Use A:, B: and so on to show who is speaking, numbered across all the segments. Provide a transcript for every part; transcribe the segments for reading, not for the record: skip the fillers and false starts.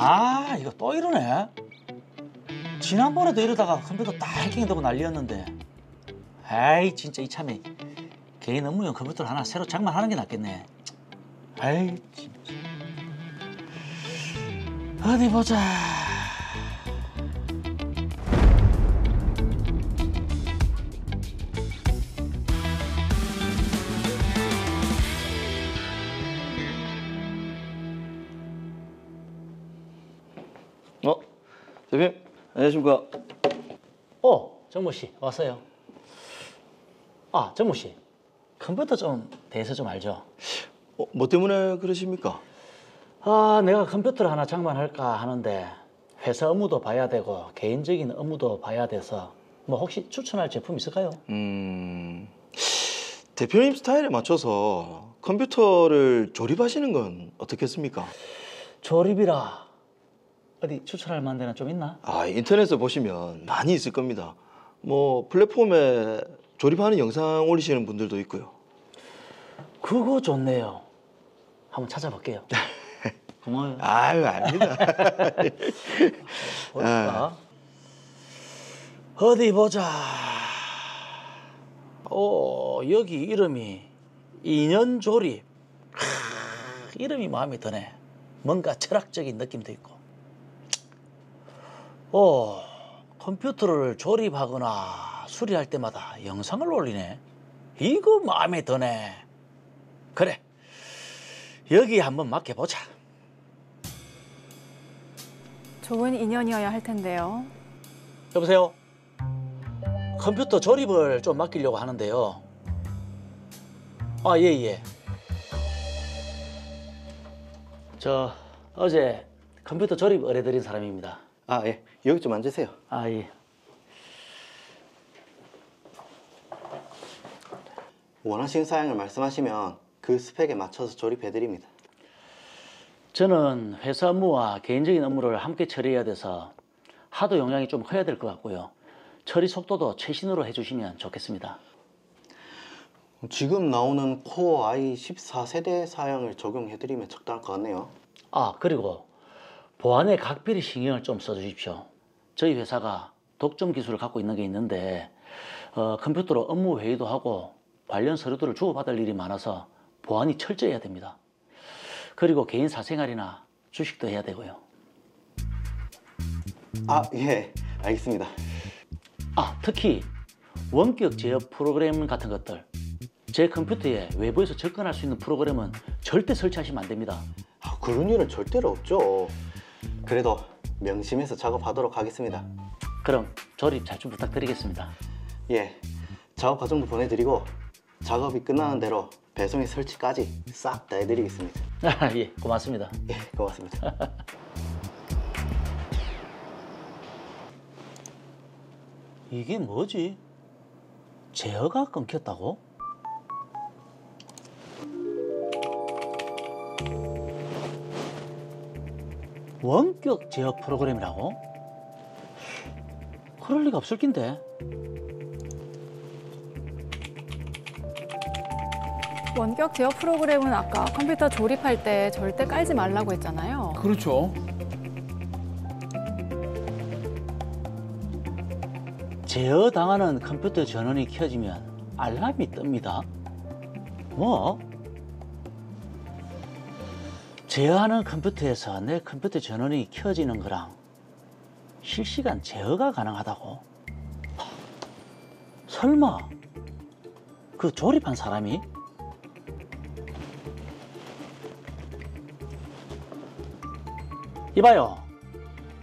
A: 아, 이거 또 이러네. 지난번에도 이러다가 컴퓨터 다 해킹되고 난리였는데. 아이, 진짜 이참에 개인 업무용 컴퓨터를 하나 새로 장만하는 게 낫겠네. 아이, 진짜. 어디 보자.
B: 대표님, 안녕하십니까?
A: 정모 씨, 왔어요. 아, 정모 씨. 컴퓨터 대해서 좀 알죠?
B: 뭐 때문에 그러십니까?
A: 아, 내가 컴퓨터를 하나 장만할까 하는데 회사 업무도 봐야 되고 개인적인 업무도 봐야 돼서 뭐 혹시 추천할 제품 있을까요?
B: 대표님 스타일에 맞춰서 컴퓨터를 조립하시는 건 어떻겠습니까?
A: 조립이라 어디 추천할 만한 데는 좀 있나?
B: 인터넷에 보시면 많이 있을 겁니다. 뭐 플랫폼에 조립하는 영상 올리시는 분들도 있고요.
A: 그거 좋네요. 한번 찾아볼게요. 고마워요.
B: 아유, 아닙니다.
A: 볼까? 어디 보자. 여기 이름이 인연조립. 이름이 마음에 드네. 뭔가 철학적인 느낌도 있고. 컴퓨터를 조립하거나 수리할 때마다 영상을 올리네. 이거 마음에 드네. 그래, 여기 한번 맡겨보자.
C: 좋은 인연이어야 할 텐데요.
A: 여보세요? 컴퓨터 조립을 좀 맡기려고 하는데요. 예. 저 어제 컴퓨터 조립 의뢰드린 사람입니다.
B: 예. 여기 좀 앉으세요.
A: 예.
B: 원하시는 사양을 말씀하시면 그 스펙에 맞춰서 조립해드립니다.
A: 저는 회사 업무와 개인적인 업무를 함께 처리해야 돼서 하도 용량이 좀 커야 될 것 같고요. 처리 속도도 최신으로 해주시면 좋겠습니다.
B: 지금 나오는 코어 i14세대 사양을 적용해드리면 적당할 것 같네요.
A: 그리고 보안에 각별히 신경을 좀 써주십시오. 저희 회사가 독점 기술을 갖고 있는 게 있는데 컴퓨터로 업무 회의도 하고 관련 서류들을 주고받을 일이 많아서 보안이 철저해야 됩니다. 그리고 개인 사생활이나 주식도 해야 되고요.
B: 예, 알겠습니다.
A: 특히 원격 제어 프로그램 같은 것들, 제 컴퓨터에 외부에서 접근할 수 있는 프로그램은 절대 설치하시면 안 됩니다.
B: 그런 일은 절대로 없죠. 그래도 명심해서 작업하도록 하겠습니다.
A: 그럼 조립 잘 좀 부탁드리겠습니다.
B: 예, 작업 과정도 보내드리고 작업이 끝나는 대로 배송에 설치까지 싹 다 해드리겠습니다.
A: 예, 고맙습니다.
B: 예, 고맙습니다.
A: 이게 뭐지? 제어가 끊겼다고? 원격 제어 프로그램이라고? 그럴 리가 없을 낀데.
C: 원격 제어 프로그램은 아까 컴퓨터 조립할 때 절대 깔지 말라고 했잖아요.
D: 그렇죠.
A: 제어당하는 컴퓨터 전원이 켜지면 알람이 뜹니다. 뭐? 제어하는 컴퓨터에서 내 컴퓨터 전원이 켜지는 거랑 실시간 제어가 가능하다고? 설마 그 조립한 사람이? 이봐요,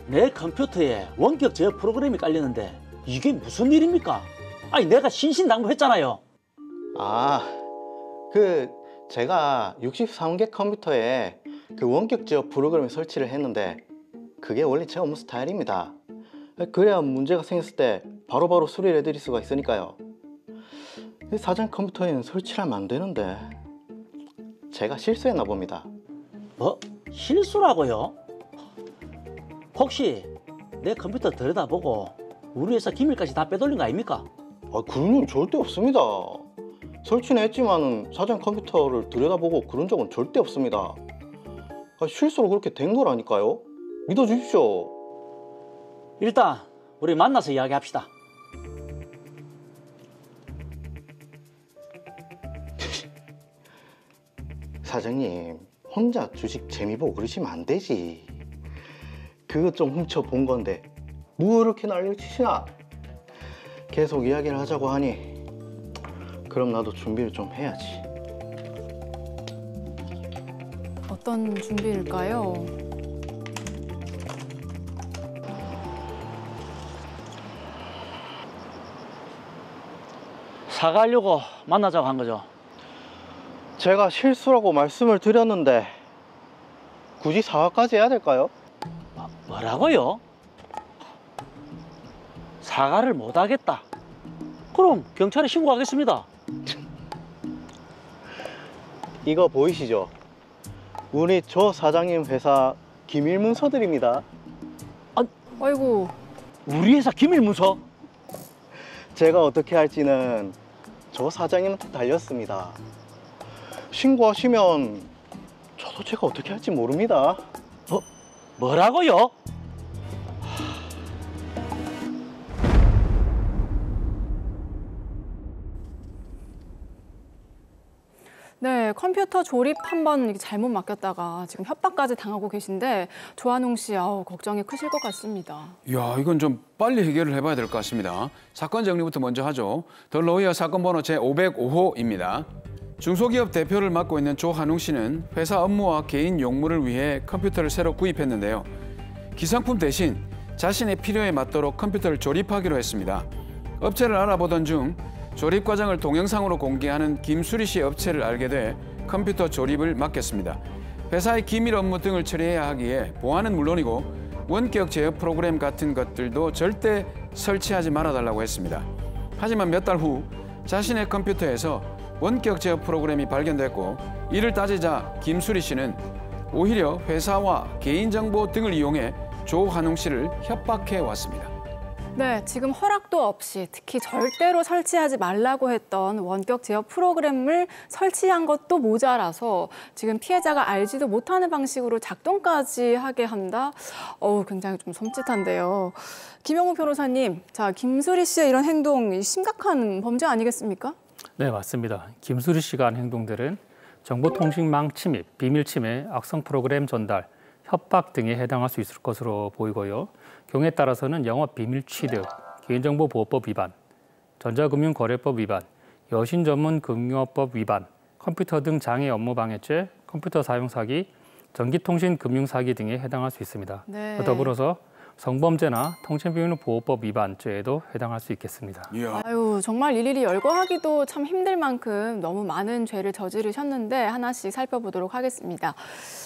A: 내 컴퓨터에 원격 제어 프로그램이 깔렸는데 이게 무슨 일입니까? 아니, 내가 신신당부했잖아요.
B: 제가 63개 컴퓨터에 그 원격 제어 프로그램을 설치를 했는데 그게 원래 제 업무 스타일입니다. 그래야 문제가 생겼을 때 바로바로 수리를 해드릴 수가 있으니까요. 사전 컴퓨터에는 설치를 하면 안 되는데 제가 실수했나 봅니다.
A: 뭐? 실수라고요? 혹시 내 컴퓨터 들여다보고 우리 회사 기밀까지 다 빼돌린 거 아닙니까?
B: 그런 일 절대 없습니다. 설치는 했지만은 사장 컴퓨터를 들여다보고 그런 적은 절대 없습니다. 실수로 그렇게 된 거라니까요. 믿어주십시오.
A: 일단 우리 만나서 이야기합시다.
B: 사장님, 혼자 주식 재미 보고 그러시면 안 되지. 그거 좀 훔쳐본 건데 뭐 이렇게 난리치시나? 계속 이야기를 하자고 하니 그럼 나도 준비를 좀 해야지.
C: 어떤 준비일까요?
A: 사과하려고 만나자고 한 거죠.
B: 제가 실수라고 말씀을 드렸는데 굳이 사과까지 해야 될까요?
A: 뭐라고요? 사과를 못 하겠다. 그럼 경찰에 신고하겠습니다.
B: 이거 보이시죠? 우리 조 사장님 회사 기밀 문서들입니다.
C: 아이고,
A: 우리 회사 기밀 문서?
B: 제가 어떻게 할지는 조 사장님한테 달렸습니다. 신고하시면 저도 제가 어떻게 할지 모릅니다.
A: 뭐라고요?
C: 네, 컴퓨터 조립 한번 이렇게 잘못 맡겼다가 지금 협박까지 당하고 계신데 조한웅 씨, 걱정이 크실 것 같습니다.
D: 이야, 이건 좀 빨리 해결을 해봐야 될 것 같습니다. 사건 정리부터 먼저 하죠. 더 로이어 사건 번호 제505호입니다. 중소기업 대표를 맡고 있는 조한웅 씨는 회사 업무와 개인 용무를 위해 컴퓨터를 새로 구입했는데요. 기성품 대신 자신의 필요에 맞도록 컴퓨터를 조립하기로 했습니다. 업체를 알아보던 중 조립 과정을 동영상으로 공개하는 김수리 씨 업체를 알게 돼 컴퓨터 조립을 맡겼습니다. 회사의 기밀 업무 등을 처리해야 하기에 보안은 물론이고 원격 제어 프로그램 같은 것들도 절대 설치하지 말아달라고 했습니다. 하지만 몇 달 후 자신의 컴퓨터에서 원격 제어 프로그램이 발견됐고 이를 따지자 김수리 씨는 오히려 회사와 개인정보 등을 이용해 조한웅 씨를 협박해 왔습니다.
C: 네, 지금 허락도 없이 특히 절대로 설치하지 말라고 했던 원격 제어 프로그램을 설치한 것도 모자라서 지금 피해자가 알지도 못하는 방식으로 작동까지 하게 한다. 굉장히 좀 섬찟한데요. 김영우 변호사님, 자, 김수리 씨의 이런 행동 심각한 범죄 아니겠습니까?
E: 네, 맞습니다. 김수리 씨가 한 행동들은 정보통신망 침입, 비밀 침해, 악성 프로그램 전달, 협박 등에 해당할 수 있을 것으로 보이고요. 경우에 따라서는 영업비밀 취득, 개인정보보호법 위반, 전자금융거래법 위반, 여신전문금융업법 위반, 컴퓨터 등 장애 업무방해죄, 컴퓨터 사용사기, 전기통신금융사기 등에 해당할 수 있습니다.
C: 네.
E: 더불어서 성범죄나 통신비밀보호법 위반죄에도 해당할 수 있겠습니다.
D: 이야.
C: 정말 일일이 열거하기도 참 힘들 만큼 너무 많은 죄를 저지르셨는데 하나씩 살펴보도록 하겠습니다.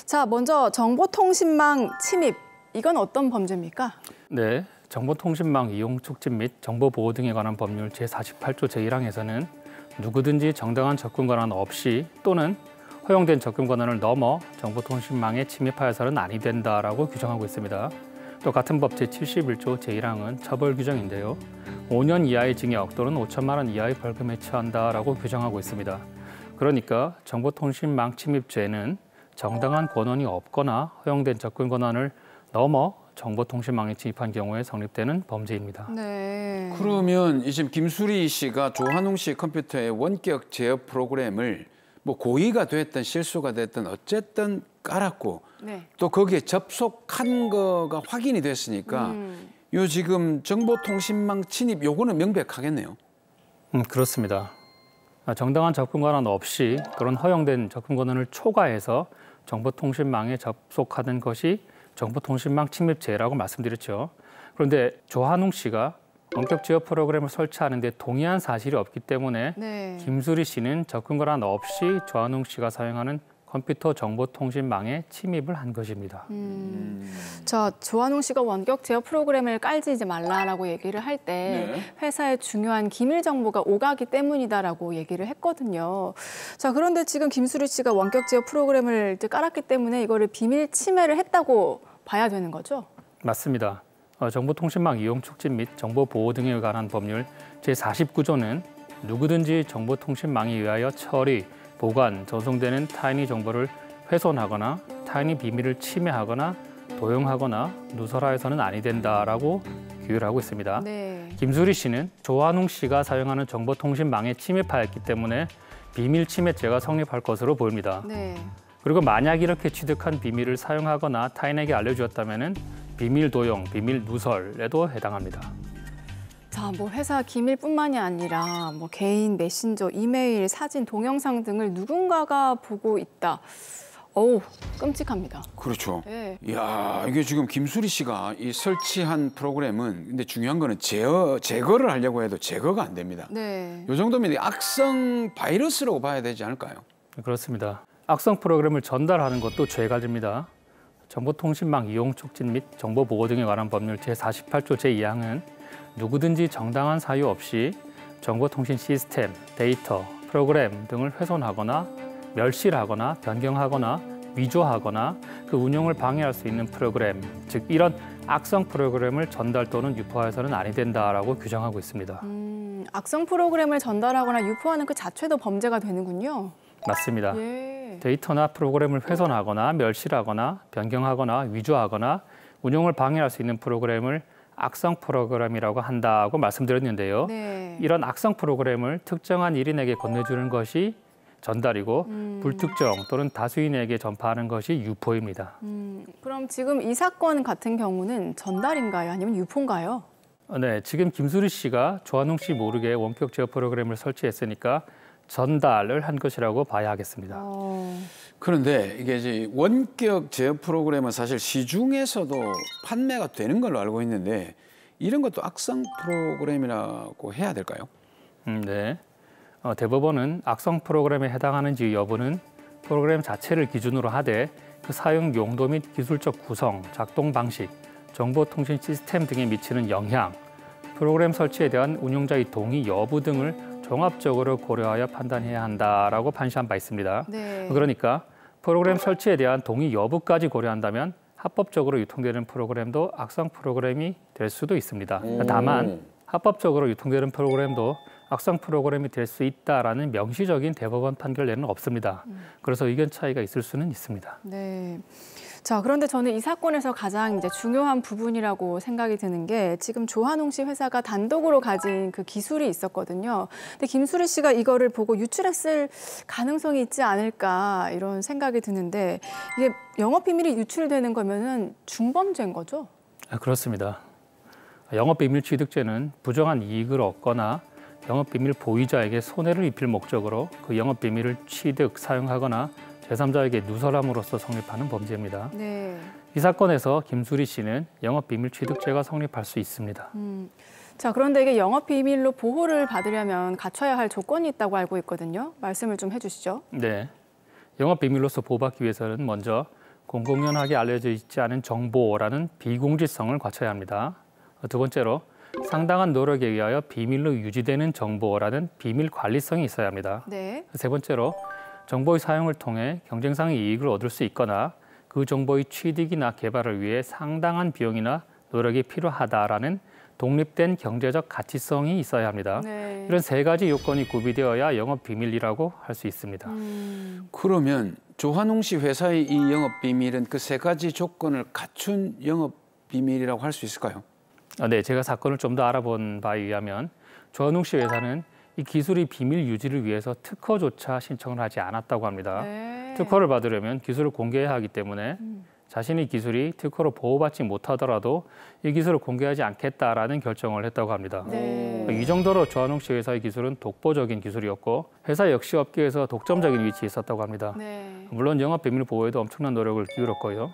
C: 자, 먼저 정보통신망 침입, 이건 어떤 범죄입니까?
E: 네, 정보통신망 이용 촉진 및 정보보호 등에 관한 법률 제48조 제1항에서는 누구든지 정당한 접근 권한 없이 또는 허용된 접근 권한을 넘어 정보통신망에 침입하여서는 아니 된다라고 규정하고 있습니다. 또 같은 법 제71조 제1항은 처벌 규정인데요. 5년 이하의 징역 또는 5천만 원 이하의 벌금에 처한다라고 규정하고 있습니다. 그러니까 정보통신망 침입죄는 정당한 권한이 없거나 허용된 접근 권한을 넘어 정보통신망에 침입한 경우에 성립되는 범죄입니다.
C: 네.
D: 그러면 이 지금 김수리 씨가 조한웅 씨 컴퓨터의 원격 제어 프로그램을 뭐 고의가 됐든 실수가 됐든 어쨌든 깔았고
C: 네.
D: 또 거기에 접속한 거가 확인이 됐으니까 요 지금 정보통신망 침입 요거는 명백하겠네요.
E: 그렇습니다. 정당한 접근 권한 없이 그런 허용된 접근 권한을 초과해서 정보통신망에 접속하는 것이 정보통신망 침입죄라고 말씀드렸죠. 그런데 조한웅 씨가 원격 제어 프로그램을 설치하는 데 동의한 사실이 없기 때문에
C: 네.
E: 김수리 씨는 접근 권한 없이 조한웅 씨가 사용하는 컴퓨터 정보통신망에 침입을 한 것입니다.
C: 자, 조한웅 씨가 원격 제어 프로그램을 깔지 말라라고 얘기를 할 때
D: 네.
C: 회사의 중요한 기밀 정보가 오가기 때문이다라고 얘기를 했거든요. 자, 그런데 지금 김수리 씨가 원격 제어 프로그램을 깔았기 때문에 이거를 비밀 침해를 했다고 봐야 되는 거죠?
E: 맞습니다. 정보통신망 이용 촉진 및 정보보호 등에 관한 법률 제49조는 누구든지 정보통신망에 의하여 처리, 보관, 전송되는 타인의 정보를 훼손하거나 타인의 비밀을 침해하거나 도용하거나 누설하여서는 아니 된다라고 규율을 하고 있습니다.
C: 네.
E: 김수리 씨는 조한웅 씨가 사용하는 정보통신망에 침입하였기 때문에 비밀 침해죄가 성립할 것으로 보입니다.
C: 네.
E: 그리고 만약 이렇게 취득한 비밀을 사용하거나 타인에게 알려주었다면 비밀 도용, 비밀 누설에도 해당합니다.
C: 자, 뭐 회사 기밀뿐만이 아니라 뭐 개인 메신저, 이메일, 사진, 동영상 등을 누군가가 보고 있다. 어우, 끔찍합니다.
D: 그렇죠.
C: 네.
D: 이야, 이게 지금 김수리 씨가 이 설치한 프로그램은 근데 중요한 거는 제거를 하려고 해도 제거가 안 됩니다.
C: 네.
D: 이 정도면 악성 바이러스라고 봐야 되지 않을까요?
E: 그렇습니다. 악성 프로그램을 전달하는 것도 죄가 됩니다. 정보통신망 이용 촉진 및 정보보호 등에 관한 법률 제48조 제2항은 누구든지 정당한 사유 없이 정보통신 시스템, 데이터, 프로그램 등을 훼손하거나 멸실하거나 변경하거나 위조하거나 그 운용을 방해할 수 있는 프로그램, 즉 이런 악성 프로그램을 전달 또는 유포해서는 아니 된다라고 규정하고 있습니다.
C: 악성 프로그램을 전달하거나 유포하는 그 자체도 범죄가 되는군요.
E: 맞습니다.
C: 예.
E: 데이터나 프로그램을 훼손하거나 멸실하거나 변경하거나 위조하거나 운용을 방해할 수 있는 프로그램을 악성 프로그램이라고 한다고 말씀드렸는데요.
C: 네.
E: 이런 악성 프로그램을 특정한 일인에게 건네주는 것이 전달이고 불특정 또는 다수인에게 전파하는 것이 유포입니다.
C: 그럼 지금 이 사건 같은 경우는 전달인가요? 아니면 유포인가요?
E: 네, 지금 김수리 씨가 조한웅 씨 모르게 원격 제어 프로그램을 설치했으니까 전달을 한 것이라고 봐야 하겠습니다.
D: 그런데 이게 이제 원격 제어 프로그램은 사실 시중에서도 판매가 되는 걸로 알고 있는데 이런 것도 악성 프로그램이라고 해야 될까요?
E: 네. 대법원은 악성 프로그램에 해당하는지 여부는 프로그램 자체를 기준으로 하되 그 사용 용도 및 기술적 구성, 작동 방식, 정보통신 시스템 등에 미치는 영향, 프로그램 설치에 대한 운용자의 동의 여부 등을 종합적으로 고려하여 판단해야 한다라고 판시한 바 있습니다.
C: 네.
E: 그러니까 프로그램 설치에 대한 동의 여부까지 고려한다면 합법적으로 유통되는 프로그램도 악성 프로그램이 될 수도 있습니다. 다만 합법적으로 유통되는 프로그램도 악성 프로그램이 될 수 있다라는 명시적인 대법원 판결례는 없습니다. 그래서 의견 차이가 있을 수는 있습니다.
C: 네. 자, 그런데 저는 이 사건에서 가장 이제 중요한 부분이라고 생각이 드는 게 지금 조한웅 씨 회사가 단독으로 가진 그 기술이 있었거든요. 근데 김수리 씨가 이거를 보고 유출했을 가능성이 있지 않을까 이런 생각이 드는데 이게 영업 비밀이 유출되는 거면은 중범죄인 거죠?
E: 그렇습니다. 영업비밀 취득죄는 부정한 이익을 얻거나 영업비밀 보유자에게 손해를 입힐 목적으로 그 영업비밀을 취득, 사용하거나 제3자에게 누설함으로써 성립하는 범죄입니다.
C: 네.
E: 이 사건에서 김수리 씨는 영업비밀 취득죄가 성립할 수 있습니다.
C: 자, 그런데 이게 영업 비밀로 보호를 받으려면 갖춰야 할 조건이 있다고 알고 있거든요. 말씀을 좀 해주시죠.
E: 네, 영업비밀로서 보호받기 위해서는 먼저 공공연하게 알려져 있지 않은 정보라는 비공지성을 갖춰야 합니다. 두 번째로 상당한 노력에 의하여 비밀로 유지되는 정보라는 비밀 관리성이 있어야 합니다.
C: 네.
E: 세 번째로 정보의 사용을 통해 경쟁상의 이익을 얻을 수 있거나 그 정보의 취득이나 개발을 위해 상당한 비용이나 노력이 필요하다라는 독립된 경제적 가치성이 있어야 합니다.
C: 네.
E: 이런 세 가지 요건이 구비되어야 영업 비밀이라고 할 수 있습니다.
D: 그러면 조한웅 씨 회사의 이 영업 비밀은 그 세 가지 조건을 갖춘 영업 비밀이라고 할 수 있을까요?
E: 네, 제가 사건을 좀 더 알아본 바에 의하면 조한웅 씨 회사는 이 기술의 비밀 유지를 위해서 특허조차 신청을 하지 않았다고 합니다.
C: 네.
E: 특허를 받으려면 기술을 공개해야 하기 때문에 자신의 기술이 특허로 보호받지 못하더라도 이 기술을 공개하지 않겠다라는 결정을 했다고 합니다.
C: 네.
E: 이 정도로 조한웅 씨 회사의 기술은 독보적인 기술이었고 회사 역시 업계에서 독점적인 위치에 있었다고 합니다.
C: 네.
E: 물론 영업 비밀 보호에도 엄청난 노력을 기울였고요.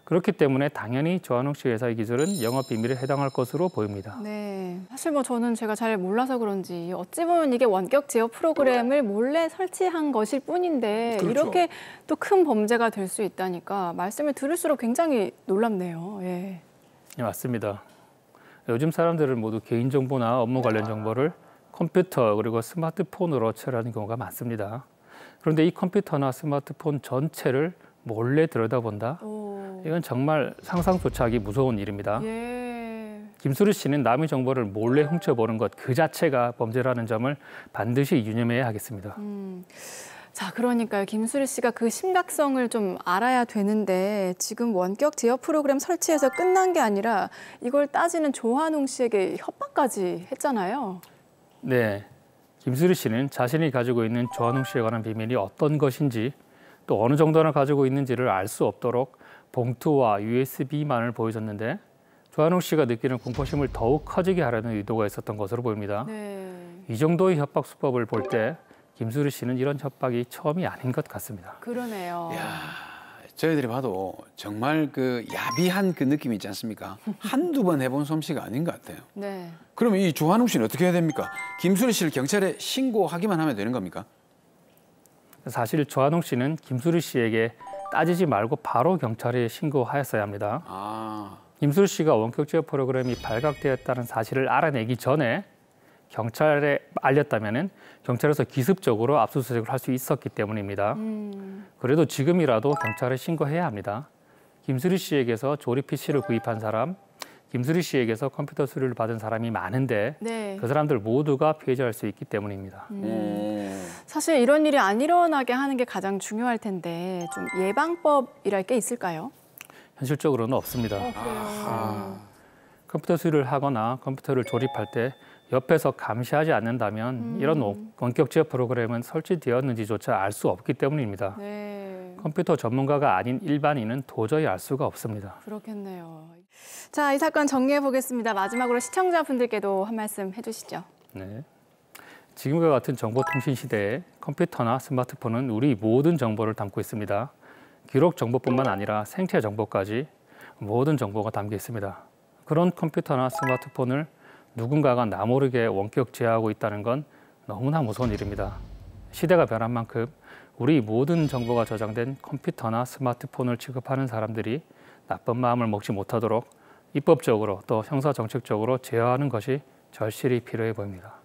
E: 그렇기 때문에 당연히 조한웅 씨 회사의 기술은 영업 비밀에 해당할 것으로 보입니다.
C: 네. 사실 뭐 저는 제가 잘 몰라서 그런지 어찌 보면 이게 원격 제어 프로그램을 몰래 설치한 것일 뿐인데
D: 그렇죠.
C: 이렇게 또 큰 범죄가 될 수 있다니까 말씀을 들을수록 굉장히 놀랍네요. 예.
E: 네, 맞습니다. 요즘 사람들은 모두 개인정보나 업무 관련 정보를 컴퓨터 그리고 스마트폰으로 처리하는 경우가 많습니다. 그런데 이 컴퓨터나 스마트폰 전체를 몰래 들여다본다?
C: 오.
E: 이건 정말 상상조차 하기 무서운 일입니다.
C: 예.
E: 김수리 씨는 남의 정보를 몰래 훔쳐보는 것 그 자체가 범죄라는 점을 반드시 유념해야 하겠습니다.
C: 자, 그러니까요. 김수리 씨가 그 심각성을 좀 알아야 되는데 지금 원격 제어 프로그램 설치해서 끝난 게 아니라 이걸 따지는 조한웅 씨에게 협박까지 했잖아요.
E: 네, 김수리 씨는 자신이 가지고 있는 조한웅 씨에 관한 비밀이 어떤 것인지 또 어느 정도나 가지고 있는지를 알 수 없도록 봉투와 USB만을 보여줬는데 조한웅 씨가 느끼는 공포심을 더욱 커지게 하려는 의도가 있었던 것으로 보입니다.
C: 네.
E: 이 정도의 협박 수법을 볼 때 김수리 씨는 이런 협박이 처음이 아닌 것 같습니다.
C: 그러네요.
D: 저희들이 봐도 정말 그 야비한 그 느낌이 있지 않습니까? 한두 번 해본 솜씨가 아닌 것 같아요.
C: 네.
D: 그러면 이 조한웅 씨는 어떻게 해야 됩니까? 김수리 씨를 경찰에 신고하기만 하면 되는 겁니까?
E: 사실 조한웅 씨는 김수리 씨에게 따지지 말고 바로 경찰에 신고하였어야 합니다. 김수리 씨가 원격 제어 프로그램이 발각되었다는 사실을 알아내기 전에 경찰에 알렸다면 경찰에서 기습적으로 압수수색을 할 수 있었기 때문입니다. 그래도 지금이라도 경찰에 신고해야 합니다. 김수리 씨에게서 조립 PC를 구입한 사람, 김수리 씨에게서 컴퓨터 수리를 받은 사람이 많은데
C: 네.
E: 그 사람들 모두가 피해자일 수 있기 때문입니다.
C: 사실 이런 일이 안 일어나게 하는 게 가장 중요할 텐데 좀 예방법이랄 게 있을까요?
E: 현실적으로는 없습니다. 컴퓨터 수리를 하거나 컴퓨터를 조립할 때 옆에서 감시하지 않는다면 이런 원격 제어 프로그램은 설치되었는지조차 알 수 없기 때문입니다.
C: 네.
E: 컴퓨터 전문가가 아닌 일반인은 도저히 알 수가 없습니다.
C: 그렇겠네요. 자, 이 사건 정리해 보겠습니다. 마지막으로 시청자분들께도 한 말씀 해주시죠.
E: 네. 지금과 같은 정보통신 시대에 컴퓨터나 스마트폰은 우리 모든 정보를 담고 있습니다. 기록 정보뿐만 아니라 생체 정보까지 모든 정보가 담겨 있습니다. 그런 컴퓨터나 스마트폰을 누군가가 나 모르게 원격 제어하고 있다는 건 너무나 무서운 일입니다. 시대가 변한 만큼 우리 모든 정보가 저장된 컴퓨터나 스마트폰을 취급하는 사람들이 나쁜 마음을 먹지 못하도록 입법적으로 또 형사정책적으로 제어하는 것이 절실히 필요해 보입니다.